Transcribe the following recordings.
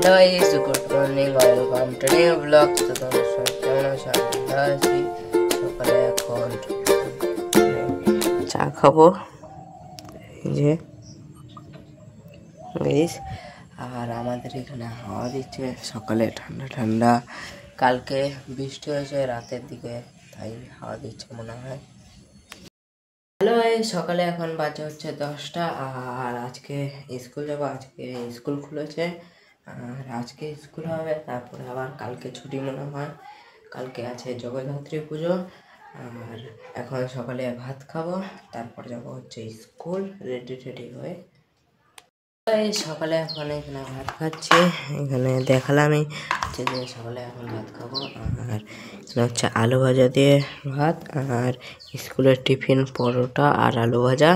Hello guys, good morning, welcome to new blog. তো তোমরা সবাই কেমন আছো? আমি ভালো আছি। সকালে এখন চা খাবো, এই যে গাইস। আর আমাদের এখানে হাওয়া দিচ্ছে সকালে, ঠান্ডা ঠান্ডা। কালকে বৃষ্টি হয়েছে রাতের দিকে, তাই হাওয়া দিচ্ছে মনে হয়। হ্যালো গাইস, সকালে এখন বাজে হচ্ছে 10টা। আর আজকে স্কুল যাবো, আজকে স্কুল খুলেছে। আর আজকে স্কুল হবে, তারপরে আবার কালকে ছুটি মনে হয়। কালকে আছে জগদ্ধাত্রী পুজো। আর এখন সকালে ভাত খাবো, তারপর যাবো হচ্ছে স্কুল, রেডি টেডি হয়ে। এই সকালে এখন এখানে ভাত খাচ্ছি, এখানে দেখালামই যে সকালে এখন ভাত খাবো। আর এখানে হচ্ছে আলু ভাজা দিয়ে ভাত, আর স্কুলের টিফিন পরোটা আর আলু ভাজা।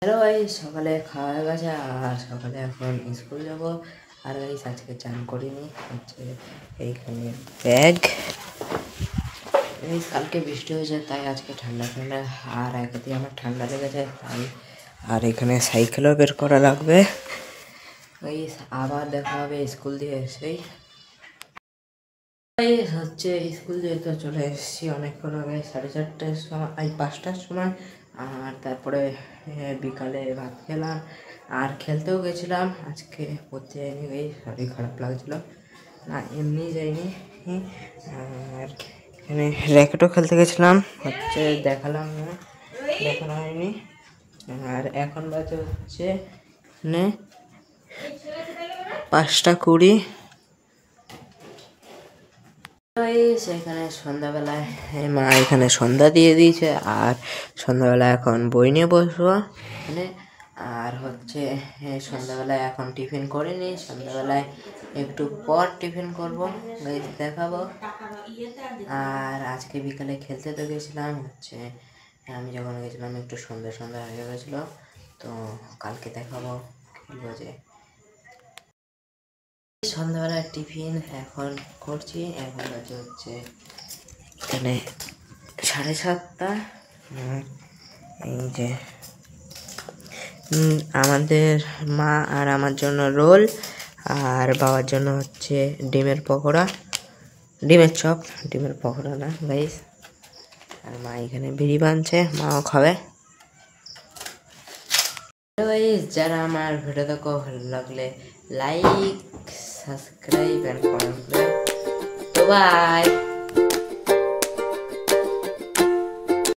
হ্যালো গাইস, সকালে খাওয়া হয়ে গেছে আর সকালে এখন স্কুল যাব। আর গাইস আজকে চান করিনি, হচ্ছে এইখানে ব্যাগ। কালকে বৃষ্টি হয়েছে তাই আজকে ঠান্ডা ঠান্ডা, আর একে আমার ঠান্ডা লেগেছে তাই। আর এখানে সাইকেলও বের করা লাগবে। গাইস আবার দেখা হবে স্কুল দিয়ে এসেই। হচ্ছে স্কুল দিয়ে তো চলে এসেছি অনেকক্ষণ আগে, 4:30টার সময়, 5টার সময়। আর তারপরে বিকালে ভাত খেলাম আর খেলতেও গেছিলাম। আজকে পড়তে যাইনি, এই শরীর খারাপ লাগছিলো, না এমনি যাইনি। আর এখানে র্যাকেটও খেলতে গেছিলাম, হচ্ছে দেখালাম না, দেখানো হয়নি। আর এখন বাজে হচ্ছে 5:20। এখানে সন্ধ্যাবেলায় মা এখানে সন্ধ্যা দিয়ে দিয়েছে, আর সন্ধ্যাবেলায় এখন বই নিয়ে বসবো এখানে। আর হচ্ছে সন্ধ্যাবেলায় এখন টিফিন করিনি, সন্ধ্যাবেলায় একটু পর টিফিন করবো, গাইস দেখাবো। আর আজকে বিকালে খেলতে তো গেছিলাম, হচ্ছে আমি যখন গেছিলাম একটু সন্ধ্যা সন্ধ্যা হয়ে গেছিলো, তো কালকে দেখাবো খেলবো যে। সন্ধ্যাবেলার টিফিন এখন করছি, এখন বাজে হচ্ছে এখানে 7:30। এই যে আমাদের মা আর আমার জন্য রোল, আর বাবার জন্য হচ্ছে ডিমের পকোড়া, ডিমের চপ, ডিমের পকোড়া না গাইস। আর মা এখানে বিড়ি বানছে, মাও খাবে। গাইস যারা আমার ভিডিও দেখো ভালো লাগলে লাইক, সাবস্ক্রাইব এন্ড কমেন্ট করবে। তো বাই।